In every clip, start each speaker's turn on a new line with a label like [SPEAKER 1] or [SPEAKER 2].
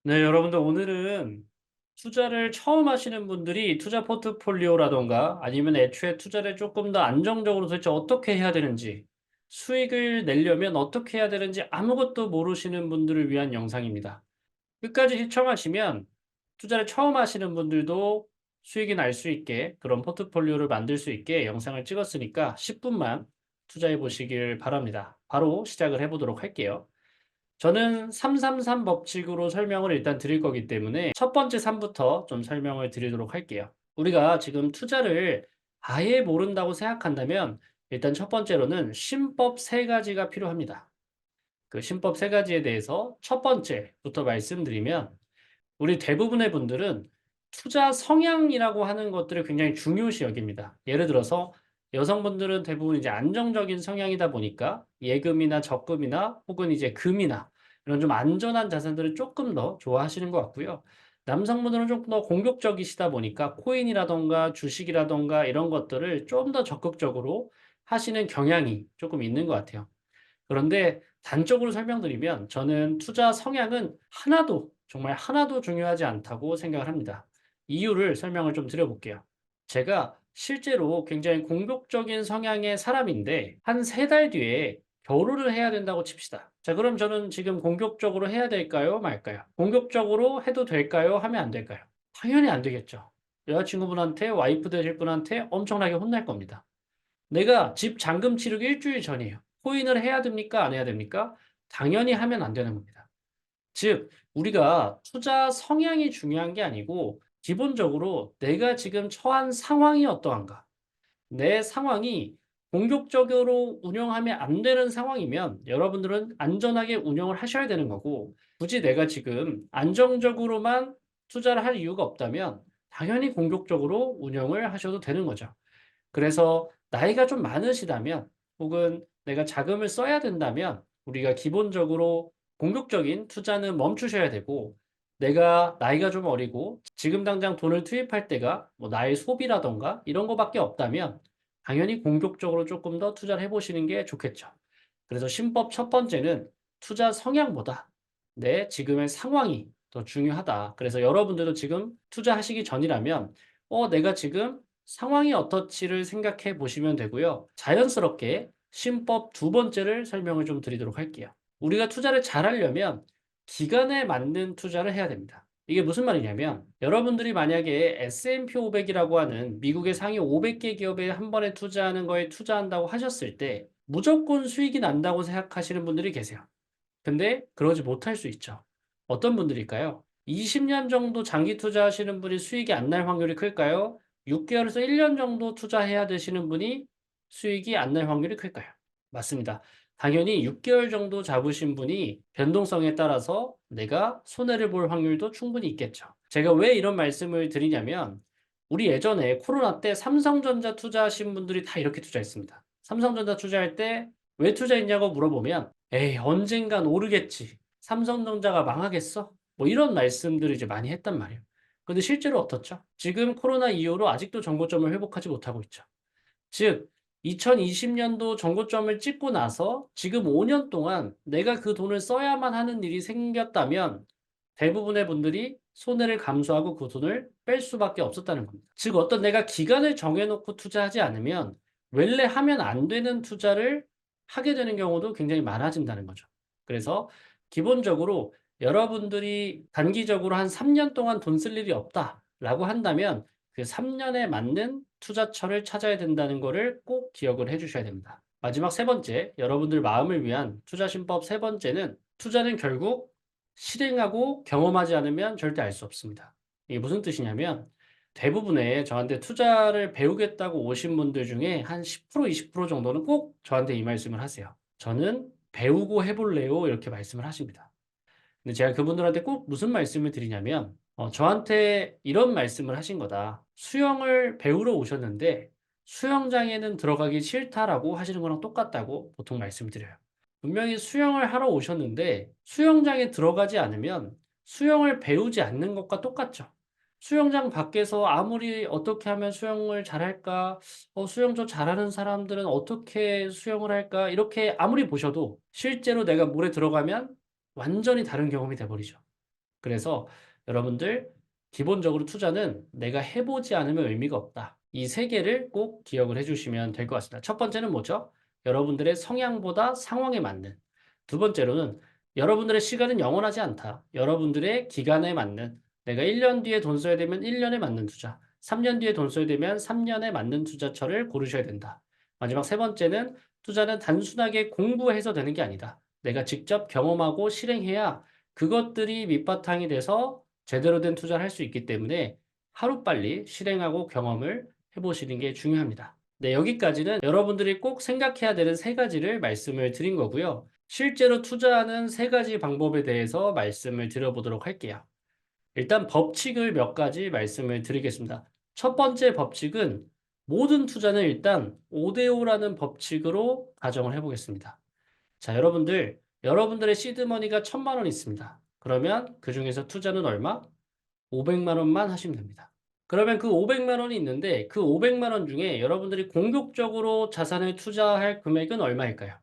[SPEAKER 1] 네, 여러분들 오늘은 투자를 처음 하시는 분들이 투자 포트폴리오라던가 아니면 애초에 투자를 조금 더 안정적으로 도대체 어떻게 해야 되는지, 수익을 내려면 어떻게 해야 되는지 아무것도 모르시는 분들을 위한 영상입니다. 끝까지 시청하시면 투자를 처음 하시는 분들도 수익이 날 수 있게 그런 포트폴리오를 만들 수 있게 영상을 찍었으니까 10분만 투자해 보시길 바랍니다. 바로 시작을 해 보도록 할게요. 저는 333 법칙으로 설명을 일단 드릴 거기 때문에 첫 번째 3부터 좀 설명을 드리도록 할게요. 우리가 지금 투자를 아예 모른다고 생각한다면 일단 첫 번째로는 신법 3가지가 필요합니다. 그 신법 3가지에 대해서 첫 번째부터 말씀드리면 우리 대부분의 분들은 투자 성향이라고 하는 것들을 굉장히 중요시 여깁니다. 예를 들어서 여성분들은 대부분 이제 안정적인 성향이다 보니까 예금이나 적금이나 혹은 이제 금이나 이런 좀 안전한 자산들을 조금 더 좋아하시는 것 같고요. 남성분들은 조금 더 공격적이시다 보니까 코인이라던가 주식이라던가 이런 것들을 좀 더 적극적으로 하시는 경향이 조금 있는 것 같아요. 그런데 단적으로 설명드리면 저는 투자 성향은 하나도 정말 하나도 중요하지 않다고 생각을 합니다. 이유를 설명을 좀 드려 볼게요. 제가 실제로 굉장히 공격적인 성향의 사람인데 한 3달 뒤에 결혼을 해야 된다고 칩시다. 자, 그럼 저는 지금 공격적으로 해야 될까요? 말까요? 공격적으로 해도 될까요? 하면 안 될까요? 당연히 안 되겠죠. 여자친구분한테 와이프 되실 분한테 엄청나게 혼날 겁니다. 내가 집 잔금 치르기 일주일 전이에요. 코인을 해야 됩니까? 안 해야 됩니까? 당연히 하면 안 되는 겁니다. 즉, 우리가 투자 성향이 중요한 게 아니고 기본적으로 내가 지금 처한 상황이 어떠한가? 내 상황이 공격적으로 운영하면 안 되는 상황이면 여러분들은 안전하게 운영을 하셔야 되는 거고, 굳이 내가 지금 안정적으로만 투자를 할 이유가 없다면 당연히 공격적으로 운영을 하셔도 되는 거죠. 그래서 나이가 좀 많으시다면 혹은 내가 자금을 써야 된다면 우리가 기본적으로 공격적인 투자는 멈추셔야 되고, 내가 나이가 좀 어리고 지금 당장 돈을 투입할 때가 뭐 나의 소비라든가 이런 거밖에 없다면 당연히 공격적으로 조금 더 투자를 해 보시는 게 좋겠죠. 그래서 신법 첫 번째는 투자 성향보다 내 지금의 상황이 더 중요하다. 그래서 여러분들도 지금 투자하시기 전이라면 내가 지금 상황이 어떻지를 생각해 보시면 되고요. 자연스럽게 신법 두 번째를 설명을 좀 드리도록 할게요. 우리가 투자를 잘하려면 기간에 맞는 투자를 해야 됩니다. 이게 무슨 말이냐면 여러분들이 만약에 S&P 500이라고 하는 미국의 상위 500개 기업에 한 번에 투자하는 거에 투자한다고 하셨을 때 무조건 수익이 난다고 생각하시는 분들이 계세요. 근데 그러지 못할 수 있죠. 어떤 분들일까요? 20년 정도 장기 투자하시는 분이 수익이 안 날 확률이 클까요? 6개월에서 1년 정도 투자해야 되시는 분이 수익이 안 날 확률이 클까요? 맞습니다. 당연히 6개월 정도 잡으신 분이 변동성에 따라서 내가 손해를 볼 확률도 충분히 있겠죠. 제가 왜 이런 말씀을 드리냐면 우리 예전에 코로나 때 삼성전자 투자하신 분들이 다 이렇게 투자했습니다. 삼성전자 투자할 때 왜 투자했냐고 물어보면 "에이 언젠간 오르겠지. 삼성전자가 망하겠어?" 뭐 이런 말씀들을 이제 많이 했단 말이에요. 근데 실제로 어떻죠? 지금 코로나 이후로 아직도 정고점을 회복하지 못하고 있죠. 즉 2020년도 정고점을 찍고 나서 지금 5년 동안 내가 그 돈을 써야만 하는 일이 생겼다면 대부분의 분들이 손해를 감수하고 그 돈을 뺄 수밖에 없었다는 겁니다. 즉 어떤 내가 기간을 정해 놓고 투자하지 않으면 원래 하면 안 되는 투자를 하게 되는 경우도 굉장히 많아진다는 거죠. 그래서 기본적으로 여러분들이 단기적으로 한 3년 동안 돈 쓸 일이 없다라고 한다면 그 3 년에 맞는 투자처를 찾아야 된다는 거를 꼭 기억을 해 주셔야 됩니다. 마지막 세 번째, 여러분들 마음을 위한 투자 신법 세 번째는 투자는 결국 실행하고 경험하지 않으면 절대 알 수 없습니다. 이게 무슨 뜻이냐면 대부분의 저한테 투자를 배우겠다고 오신 분들 중에 한 10% 20% 정도는 꼭 저한테 이 말씀을 하세요. "저는 배우고 해 볼래요." 이렇게 말씀을 하십니다. 근데 제가 그분들한테 꼭 무슨 말씀을 드리냐면 저한테 이런 말씀을 하신 거다. "수영을 배우러 오셨는데 수영장에는 들어가기 싫다."라고 하시는 거랑 똑같다고 보통 말씀드려요. 분명히 수영을 하러 오셨는데 수영장에 들어가지 않으면 수영을 배우지 않는 것과 똑같죠. 수영장 밖에서 아무리 '어떻게 하면 수영을 잘할까? 수영 좀 잘하는 사람들은 어떻게 수영을 할까?' 이렇게 아무리 보셔도 실제로 내가 물에 들어가면 완전히 다른 경험이 돼 버리죠. 그래서 여러분들 기본적으로 투자는 내가 해보지 않으면 의미가 없다. 이 세 개를 꼭 기억을 해주시면 될 것 같습니다. 첫 번째는 뭐죠? 여러분들의 성향보다 상황에 맞는. 두 번째로는 여러분들의 시간은 영원하지 않다. 여러분들의 기간에 맞는. 내가 1년 뒤에 돈 써야 되면 1년에 맞는 투자. 3년 뒤에 돈 써야 되면 3년에 맞는 투자처를 고르셔야 된다. 마지막 세 번째는 투자는 단순하게 공부해서 되는 게 아니다. 내가 직접 경험하고 실행해야 그것들이 밑바탕이 돼서 제대로 된 투자를 할 수 있기 때문에 하루빨리 실행하고 경험을 해보시는 게 중요합니다. 네, 여기까지는 여러분들이 꼭 생각해야 되는 세 가지를 말씀을 드린 거고요. 실제로 투자하는 세 가지 방법에 대해서 말씀을 드려보도록 할게요. 일단 법칙을 몇 가지 말씀을 드리겠습니다. 첫 번째 법칙은 모든 투자는 일단 5대5라는 법칙으로 가정을 해보겠습니다. 자, 여러분들의 시드머니가 1,000만 원 있습니다. 그러면 그 중에서 투자는 얼마? 500만 원만 하시면 됩니다. 그러면 그 500만 원이 있는데 그 500만 원 중에 여러분들이 공격적으로 자산을 투자할 금액은 얼마일까요?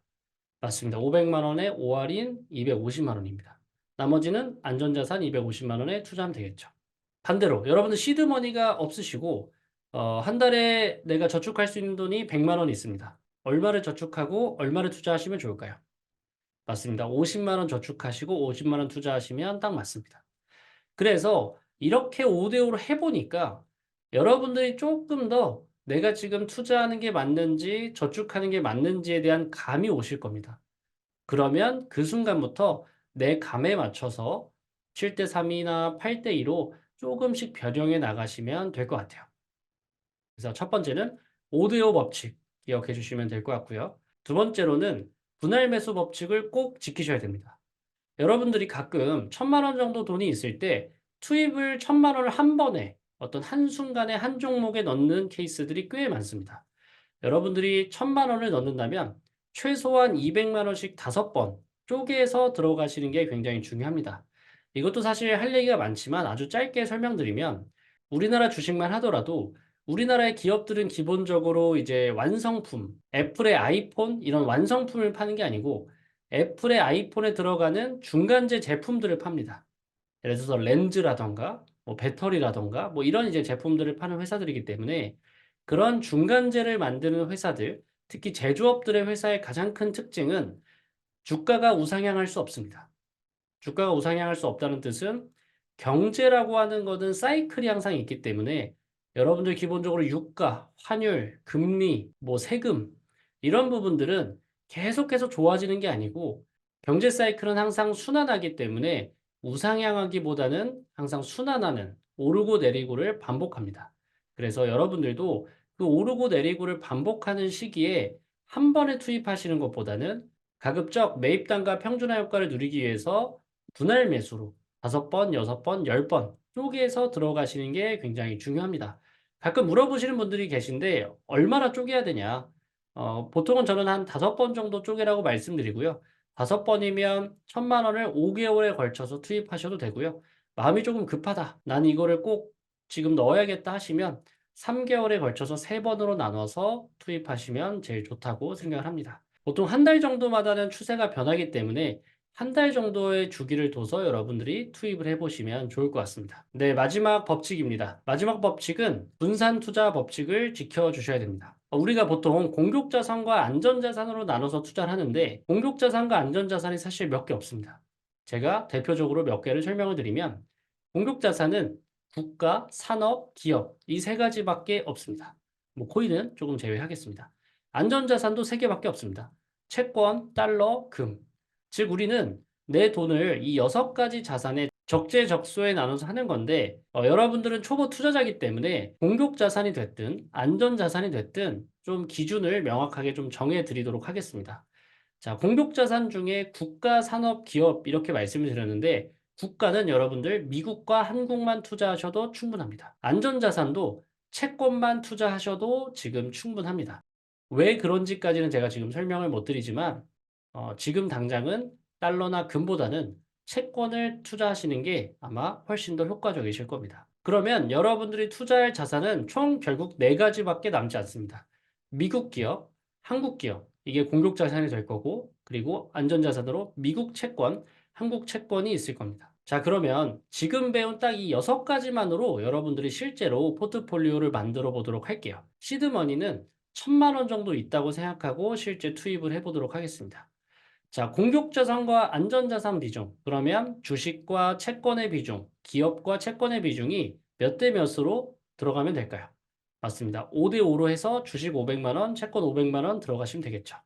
[SPEAKER 1] 맞습니다. 500만 원에 5할인 250만 원입니다. 나머지는 안전자산 250만 원에 투자하면 되겠죠. 반대로 여러분들 시드머니가 없으시고 한 달에 내가 저축할 수 있는 돈이 100만 원 있습니다. 얼마를 저축하고 얼마를 투자하시면 좋을까요? 맞습니다. 50만 원 저축하시고 50만 원 투자하시면 딱 맞습니다. 그래서 이렇게 5대5로 해보니까 여러분들이 조금 더 내가 지금 투자하는 게 맞는지 저축하는 게 맞는지에 대한 감이 오실 겁니다. 그러면 그 순간부터 내 감에 맞춰서 7대3이나 8대2로 조금씩 변형해 나가시면 될 것 같아요. 그래서 첫 번째는 5대5 법칙 기억해 주시면 될 것 같고요. 두 번째로는 분할 매수 법칙을 꼭 지키셔야 됩니다. 여러분들이 가끔 1,000만 원 정도 돈이 있을 때 투입을 1,000만 원을 한 번에 어떤 한순간에 한 종목에 넣는 케이스들이 꽤 많습니다. 여러분들이 1,000만 원을 넣는다면 최소한 200만 원씩 5번 쪼개서 들어가시는 게 굉장히 중요합니다. 이것도 사실 할 얘기가 많지만 아주 짧게 설명드리면 우리나라 주식만 하더라도 우리나라의 기업들은 기본적으로 이제 완성품, 애플의 아이폰 이런 완성품을 파는 게 아니고 애플의 아이폰에 들어가는 중간재 제품들을 팝니다. 예를 들어서 렌즈라던가 뭐 배터리라던가 뭐 이런 이제 제품들을 파는 회사들이기 때문에 그런 중간재를 만드는 회사들, 특히 제조업들의 회사의 가장 큰 특징은 주가가 우상향할 수 없습니다. 주가가 우상향할 수 없다는 뜻은 경제라고 하는 것은 사이클이 항상 있기 때문에 여러분들 기본적으로 유가, 환율, 금리, 뭐 세금 이런 부분들은 계속해서 좋아지는 게 아니고 경제 사이클은 항상 순환하기 때문에 우상향하기보다는 항상 순환하는 오르고 내리고를 반복합니다. 그래서 여러분들도 그 오르고 내리고를 반복하는 시기에 한 번에 투입하시는 것보다는 가급적 매입단가 평준화 효과를 누리기 위해서 분할 매수로 5번, 6번, 10번 쪼개서 들어가시는 게 굉장히 중요합니다. 가끔 물어보시는 분들이 계신데 얼마나 쪼개야 되냐? 보통은 저는 한 5번 정도 쪼개라고 말씀드리고요. 5번이면 1,000만 원을 5개월에 걸쳐서 투입하셔도 되고요. 마음이 조금 급하다. 나는 이거를 꼭 지금 넣어야겠다 하시면 3개월에 걸쳐서 3번으로 나눠서 투입하시면 제일 좋다고 생각을 합니다. 보통 한 달 정도마다는 추세가 변하기 때문에 한 달 정도의 주기를 둬서 여러분들이 투입을 해보시면 좋을 것 같습니다. 네, 마지막 법칙입니다. 마지막 법칙은 분산 투자 법칙을 지켜주셔야 됩니다. 우리가 보통 공격자산과 안전자산으로 나눠서 투자를 하는데 공격자산과 안전자산이 사실 몇 개 없습니다. 제가 대표적으로 몇 개를 설명을 드리면 공격자산은 국가, 산업, 기업 이 세 가지밖에 없습니다. 뭐 코인은 조금 제외하겠습니다. 안전자산도 세 개밖에 없습니다. 채권, 달러, 금. 즉 우리는 내 돈을 이 6가지 자산에 적재적소에 나눠서 하는 건데 여러분들은 초보 투자자이기 때문에 공격 자산이 됐든 안전 자산이 됐든 좀 기준을 명확하게 좀 정해 드리도록 하겠습니다. 자, 공격 자산 중에 국가, 산업, 기업 이렇게 말씀을 드렸는데 국가는 여러분들 미국과 한국만 투자하셔도 충분합니다. 안전 자산도 채권만 투자하셔도 지금 충분합니다. 왜 그런지까지는 제가 지금 설명을 못 드리지만 지금 당장은 달러나 금보다는 채권을 투자하시는 게 아마 훨씬 더 효과적이실 겁니다. 그러면 여러분들이 투자할 자산은 총 결국 4가지밖에 남지 않습니다. 미국 기업, 한국 기업, 이게 공격 자산이 될 거고, 그리고 안전 자산으로 미국 채권, 한국 채권이 있을 겁니다. 자, 그러면 지금 배운 딱 이 6가지만으로 여러분들이 실제로 포트폴리오를 만들어 보도록 할게요. 시드머니는 1,000만 원 정도 있다고 생각하고 실제 투입을 해 보도록 하겠습니다. 자, 공격자산과 안전자산 비중. 그러면 주식과 채권의 비중, 기업과 채권의 비중이 몇 대 몇으로 들어가면 될까요? 맞습니다. 5대 5로 해서 주식 500만 원, 채권 500만 원 들어가시면 되겠죠.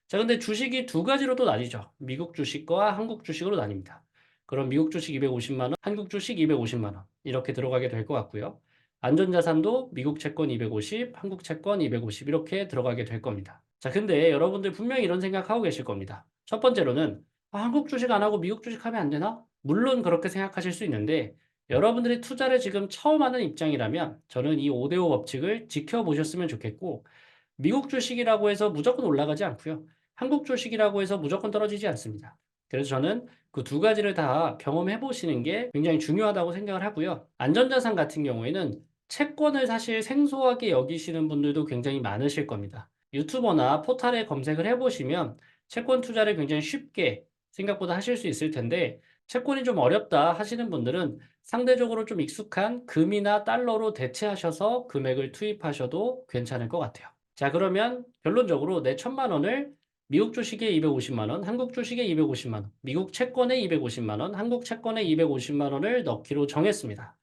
[SPEAKER 1] 자, 근데 주식이 두 가지로 또 나뉘죠. 미국 주식과 한국 주식으로 나뉩니다. 그럼 미국 주식 250만 원, 한국 주식 250만 원 이렇게 들어가게 될 것 같고요. 안전자산도 미국 채권 250, 한국 채권 250 이렇게 들어가게 될 겁니다. 자, 근데 여러분들 분명히 이런 생각하고 계실 겁니다. 첫 번째로는 한국 주식 안 하고 미국 주식 하면 안 되나? 물론 그렇게 생각하실 수 있는데 여러분들이 투자를 지금 처음 하는 입장이라면 저는 이 5대5 법칙을 지켜보셨으면 좋겠고 미국 주식이라고 해서 무조건 올라가지 않고요. 한국 주식이라고 해서 무조건 떨어지지 않습니다. 그래서 저는 그 두 가지를 다 경험해 보시는 게 굉장히 중요하다고 생각을 하고요. 안전자산 같은 경우에는 채권을 사실 생소하게 여기시는 분들도 굉장히 많으실 겁니다. 유튜버나 포탈에 검색을 해보시면 채권 투자를 굉장히 쉽게 생각보다 하실 수 있을 텐데 채권이 좀 어렵다 하시는 분들은 상대적으로 좀 익숙한 금이나 달러로 대체하셔서 금액을 투입하셔도 괜찮을 것 같아요. 자, 그러면 결론적으로 내 1,000만 원을 미국 주식에 250만 원, 한국 주식에 250만 원, 미국 채권에 250만 원, 한국 채권에 250만 원을 넣기로 정했습니다.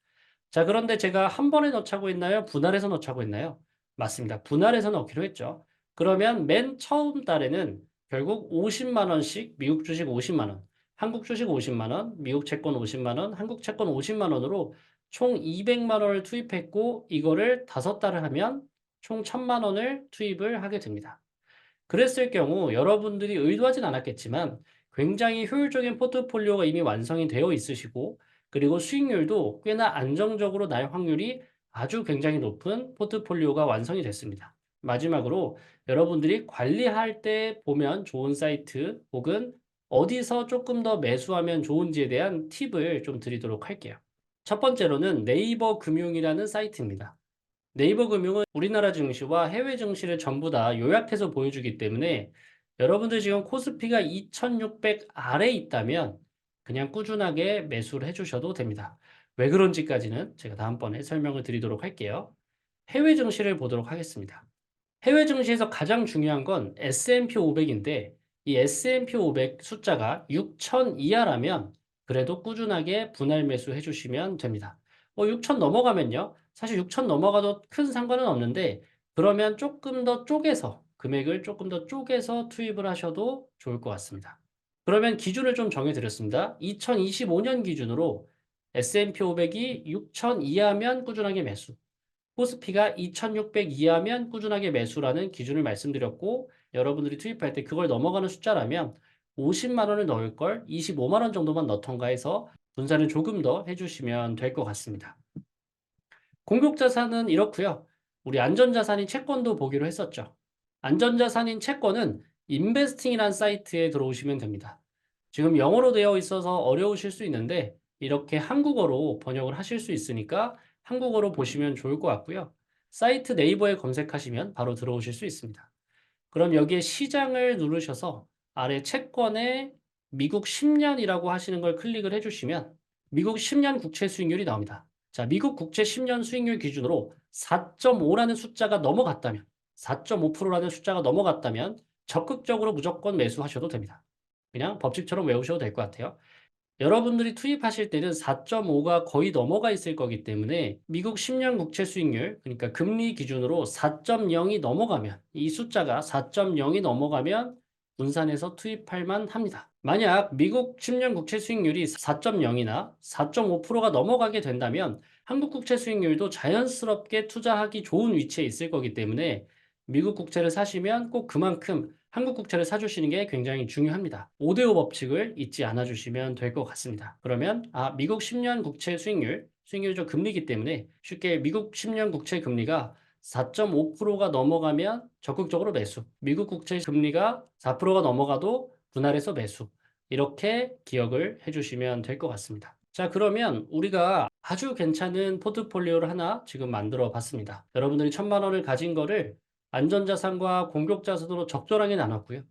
[SPEAKER 1] 자, 그런데 제가 한 번에 넣자고 했나요? 분할해서 넣자고 했나요? 맞습니다. 분할해서 넣기로 했죠. 그러면 맨 처음 달에는 결국 50만 원씩 미국 주식 50만 원, 한국 주식 50만 원, 미국 채권 50만 원, 한국 채권 50만 원으로 총 200만 원을 투입했고 이거를 5달을 하면 총 1,000만 원을 투입을 하게 됩니다. 그랬을 경우 여러분들이 의도하진 않았겠지만 굉장히 효율적인 포트폴리오가 이미 완성이 되어 있으시고 그리고 수익률도 꽤나 안정적으로 날 확률이 아주 굉장히 높은 포트폴리오가 완성이 됐습니다. 마지막으로 여러분들이 관리할 때 보면 좋은 사이트 혹은 어디서 조금 더 매수하면 좋은지에 대한 팁을 좀 드리도록 할게요. 첫 번째로는 네이버 금융이라는 사이트입니다. 네이버 금융은 우리나라 증시와 해외 증시를 전부 다 요약해서 보여주기 때문에 여러분들 지금 코스피가 2600 아래 있다면 그냥 꾸준하게 매수를 해주셔도 됩니다. 왜 그런지까지는 제가 다음번에 설명을 드리도록 할게요. 해외 증시를 보도록 하겠습니다. 해외 증시에서 가장 중요한 건 S&P 500인데 이 S&P 500 숫자가 6,000 이하라면 그래도 꾸준하게 분할 매수해 주시면 됩니다. 6,000 넘어가면요. 사실 6,000 넘어가도 큰 상관은 없는데 그러면 조금 더 쪼개서 금액을 조금 더 쪼개서 투입을 하셔도 좋을 것 같습니다. 그러면 기준을 좀 정해 드렸습니다. 2025년 기준으로 S&P 500이 6,000 이하면 꾸준하게 매수. 코스피가 2,600 이하면 꾸준하게 매수라는 기준을 말씀드렸고 여러분들이 투입할 때 그걸 넘어가는 숫자라면 50만 원을 넣을 걸 25만 원 정도만 넣던가 해서 분산을 조금 더 해주시면 될 것 같습니다. 공격자산은 이렇고요. 우리 안전자산인 채권도 보기로 했었죠. 안전자산인 채권은 인베스팅이라는 사이트에 들어오시면 됩니다. 지금 영어로 되어 있어서 어려우실 수 있는데 이렇게 한국어로 번역을 하실 수 있으니까 한국어로 보시면 좋을 것 같고요. 사이트 네이버에 검색하시면 바로 들어오실 수 있습니다. 그럼 여기에 시장을 누르셔서 아래 채권에 미국 10년이라고 하시는 걸 클릭을 해주시면 미국 10년 국채 수익률이 나옵니다. 자, 미국 국채 10년 수익률 기준으로 4.5라는 숫자가 넘어갔다면, 4.5%라는 숫자가 넘어갔다면 적극적으로 무조건 매수하셔도 됩니다. 그냥 법칙처럼 외우셔도 될 것 같아요. 여러분들이 투입하실 때는 4.5가 거의 넘어가 있을 거기 때문에 미국 10년 국채 수익률, 그러니까 금리 기준으로 4.0이 넘어가면, 이 숫자가 4.0이 넘어가면 분산해서 투입할 만합니다. 만약 미국 10년 국채 수익률이 4.0이나 4.5%가 넘어가게 된다면 한국 국채 수익률도 자연스럽게 투자하기 좋은 위치에 있을 거기 때문에 미국 국채를 사시면 꼭 그만큼 한국 국채를 사주시는 게 굉장히 중요합니다. 5대5 법칙을 잊지 않아 주시면 될 것 같습니다. 그러면 미국 10년 국채 수익률이 좀 금리이기 때문에 쉽게 미국 10년 국채 금리가 4.5%가 넘어가면 적극적으로 매수, 미국 국채 금리가 4%가 넘어가도 분할해서 매수, 이렇게 기억을 해주시면 될 것 같습니다. 자, 그러면 우리가 아주 괜찮은 포트폴리오를 하나 지금 만들어 봤습니다. 여러분들이 1,000만 원을 가진 거를 안전자산과 공격자산으로 적절하게 나눴고요.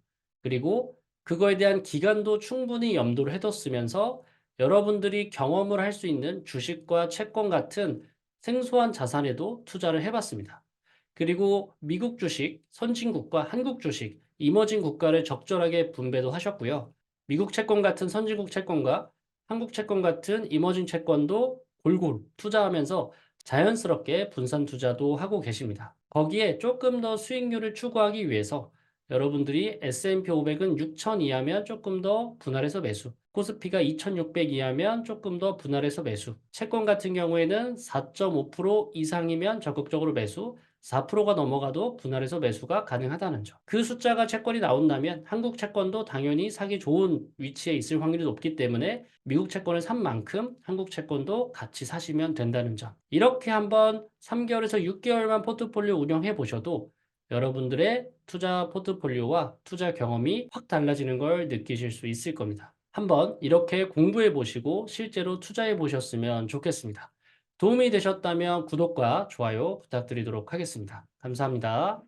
[SPEAKER 1] 그리고 그거에 대한 기간도 충분히 염두를 해뒀으면서 여러분들이 경험을 할 수 있는 주식과 채권 같은 생소한 자산에도 투자를 해봤습니다. 그리고 미국 주식, 선진국과 한국 주식, 이머징 국가를 적절하게 분배도 하셨고요. 미국 채권 같은 선진국 채권과 한국 채권 같은 이머징 채권도 골고루 투자하면서 자연스럽게 분산 투자도 하고 계십니다. 거기에 조금 더 수익률을 추구하기 위해서 여러분들이 S&P 500은 6,000 이하면 조금 더 분할해서 매수, 코스피가 2,600 이하면 조금 더 분할해서 매수, 채권 같은 경우에는 4.5% 이상이면 적극적으로 매수, 4%가 넘어가도 분할해서 매수가 가능하다는 점. 그 숫자가 채권이 나온다면 한국 채권도 당연히 사기 좋은 위치에 있을 확률이 높기 때문에 미국 채권을 산 만큼 한국 채권도 같이 사시면 된다는 점. 이렇게 한번 3개월에서 6개월만 포트폴리오 운영해 보셔도 여러분들의 투자 포트폴리오와 투자 경험이 확 달라지는 걸 느끼실 수 있을 겁니다. 한번 이렇게 공부해 보시고 실제로 투자해 보셨으면 좋겠습니다. 도움이 되셨다면 구독과 좋아요 부탁드리도록 하겠습니다. 감사합니다.